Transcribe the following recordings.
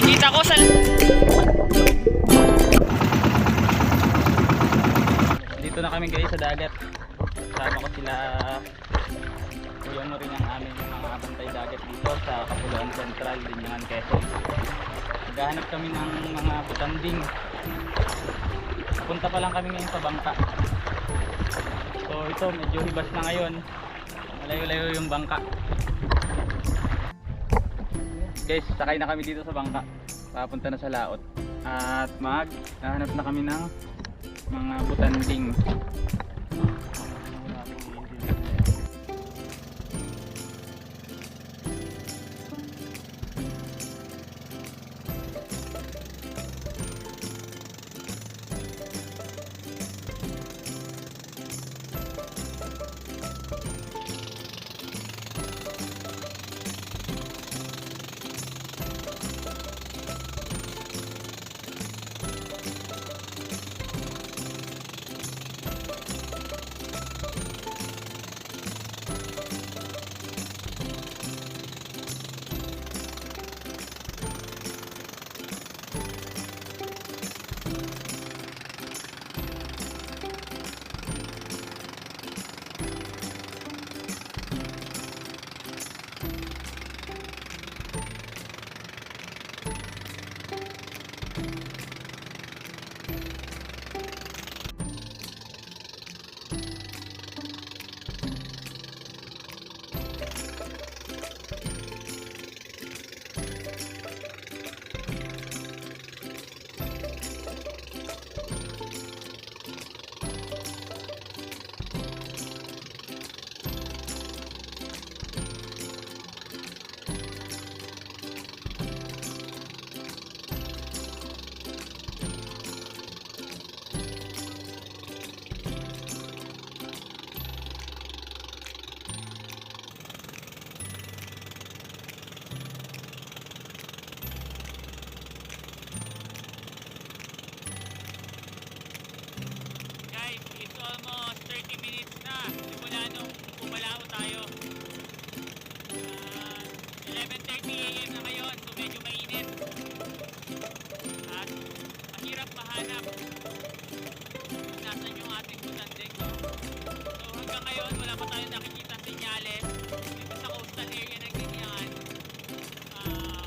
nakikita ko sa... Dito na kami guys sa dagat. Sama ko sila Kuya mo rin ang amin yung mga bantay dagat dito sa Kapuluan Central, Linyangan, Quezon. Naghahanap kami ng mga butanding. Punta pa lang kami ngayon sa bangka. So ito medyo hibas na ngayon. Malayo-layo yung bangka. Guys, sakay na kami dito sa bangka. Papunta na sa laot. At maghahanap na kami ng mga butanding. Almost 30 minutes na simula nung pumalao tayo. 11:30 AM na ngayon, so medyo mainit at mahirap mahanap kung nasan yung ating butanding. So hanggang ngayon wala pa tayo nakikita senyales dito sa coastal area ng Linyangan.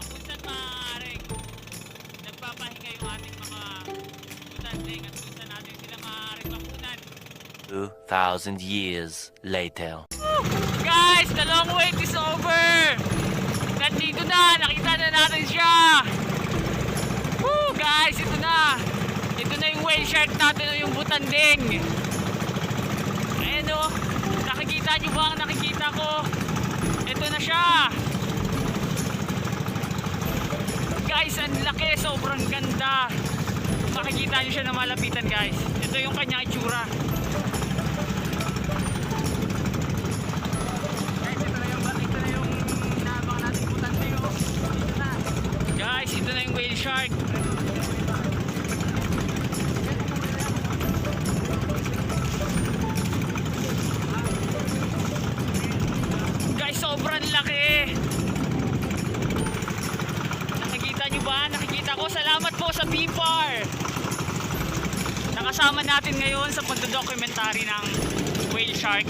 Kung saan maaaring nagpapahinga yung ating mga butanding at kung saan natin sila maaaring mapunan. 2,000 years later. Guys, the long wait is over. Nandito na, nakita na natin siya. Woo, guys, ito na. Ito na yung whale shark natin o yung butanding. Ayan o, nakikita nyo ba ang nakikita ko? Ito na siya. Guys, ang laki, sobrang ganda. Makikita nyo siya na malapitan guys. Ito yung kanyang itsura. Guys, ito na yung whale shark. Guys, sobrang laki. Nakikita nyo ba? Nakikita ko. Salamat po sa BFAR. Nakasama natin ngayon sa pagdodocumentary ng whale shark.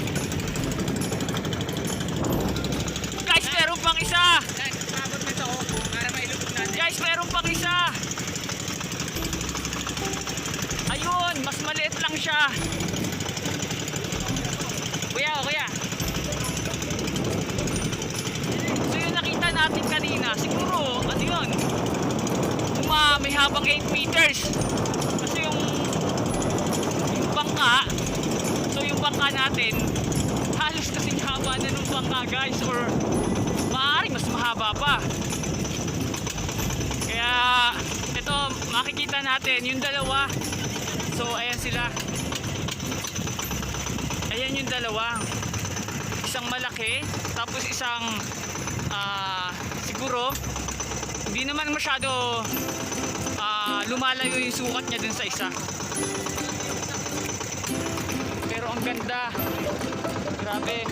Guys, meron pang isa. Guys, meron pang isa. Ayun, mas maliit lang siya. Kuya, kuya. So yung nakita natin kanina, siguro, ano yun? May habang 8 meters. Kasi yung bangka, so yung bangka natin, halos kasing haba na nung bangka guys, or maaaring mas mahaba pa. Kaya ito makikita natin yung dalawa. So ayan sila. Ayan yung dalawa. Isang malaki, tapos isang siguro hindi naman masyado lumalayo yung sukat niya dun sa isa. Pero ang ganda. Grabe.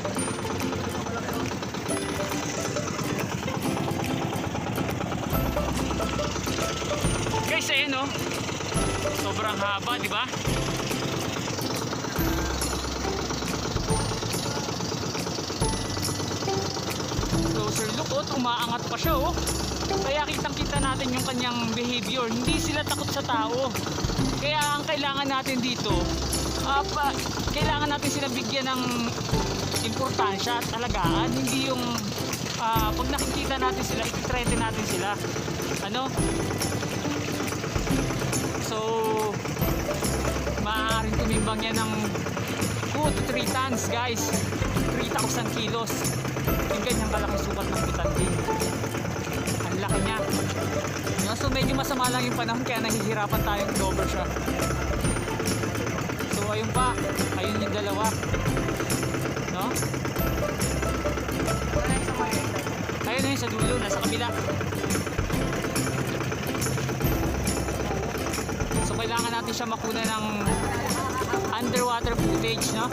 oh. Sobrang haba, di ba? Closer look, oh, umaangat pa siya, oh. Kaya kitang-kita natin yung kanyang behavior. Hindi sila takot sa tao. Kaya ang kailangan natin dito, kailangan natin sila bigyan ng importansya at alagaan. Hindi yung pag nakikita natin sila, i-threaten natin sila. Ano? So, maaaring tumimbang yan ng 2 to 3 tons, guys. 3,000 kilos. Yung ganyang kalaking sukat ng butanding. Ang laki niya. No? So, medyo masama lang yung panahon kaya nahihirapan tayong cover siya. So, ayun pa. Ayun yung dalawa. No? Ayun na yun sa dulo. Nasa kabila. So, kailangan natin siya makuna ng underwater footage, no?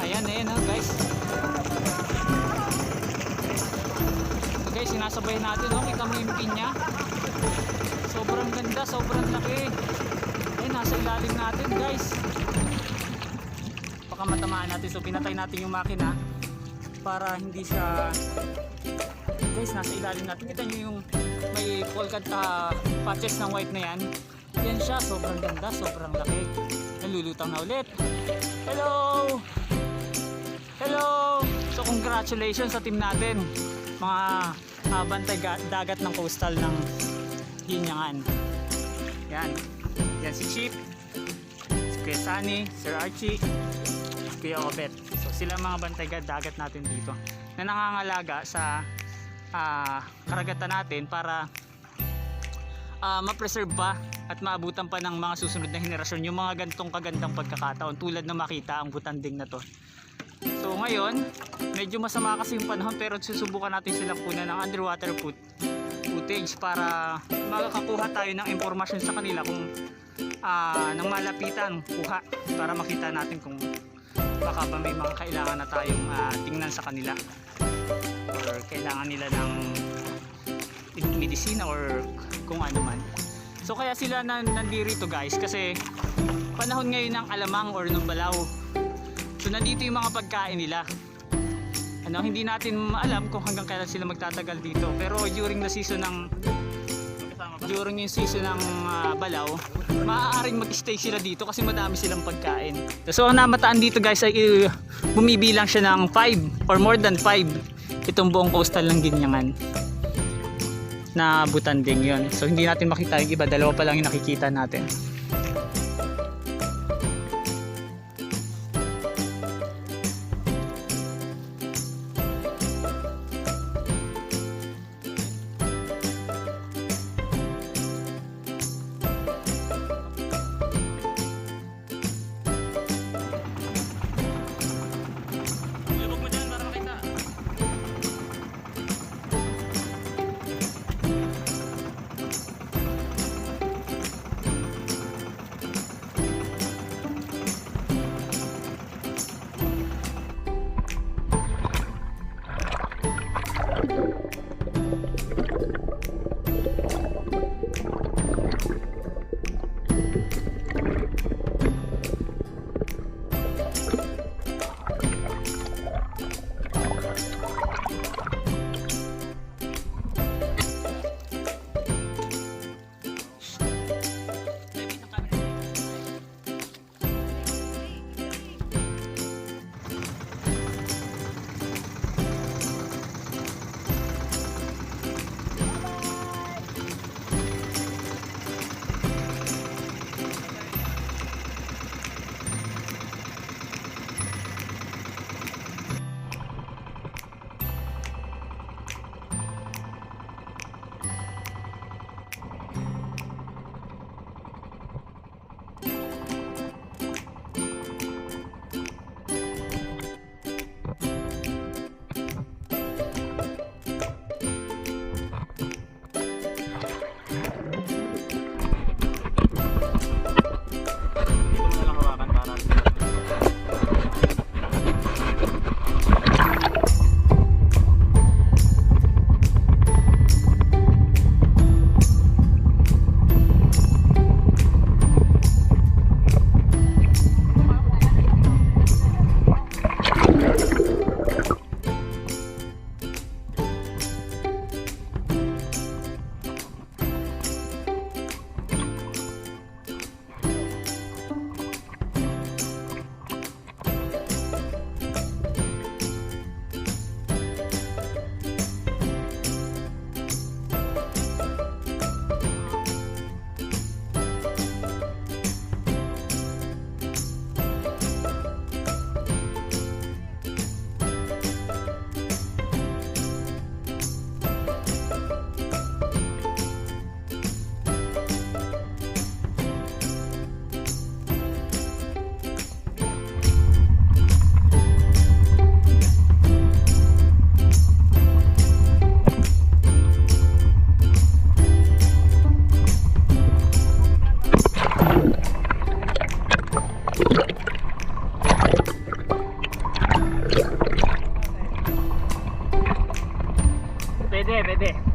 Ayan, ayan, no, guys. So, guys, sinasabayan natin, no? Kita mo yung pin niya. Sobrang ganda, sobrang laki. Ay, nasa ilalim natin, guys. Baka matamaan natin. So, pinatay natin yung makina para hindi siya... Guys, nasa ilalim natin. Kita nyo yung may polka patches ng white na yan. Yan siya, sobrang ganda, sobrang laki. Nalulutang na ulit. Hello! Hello! So congratulations sa team natin. Mga bantay dagat ng coastal ng Hinyangan. Yan. Yan si Chip, si Kuya Sunny, Sir Archie, si Kuya Obet. So sila mga bantay dagat natin dito na nangangalaga sa karagatan natin para ma-preserve pa at maabutan pa ng mga susunod na henerasyon yung mga gantong kagandang pagkakataon tulad na makita ang butanding na to. So ngayon medyo masama kasi yung panahon pero susubukan natin silang kunan ng underwater footage para makakakuha tayo ng impormasyon sa kanila kung nang malapitan kuha para makita natin kung baka ba may mga kailangan na tayong tingnan sa kanila or kailangan nila ng medisina or kung ano man. So kaya sila nandirito, guys, kasi panahon ngayon ng alamang or ng balaw. So nandito yung mga pagkain nila. Ano, hindi natin alam kung hanggang kailan sila magtatagal dito. Pero during yung season ng balaw, maaaring mag-stay sila dito kasi madami silang pagkain. So ang namataan dito, guys, ay bumibilang siya ng 5 or more than 5 itong buong coastal ng Ginyangan na butanding yon. So hindi natin makita yung iba, dalawa pa lang yung nakikita natin. Pwede, pwede.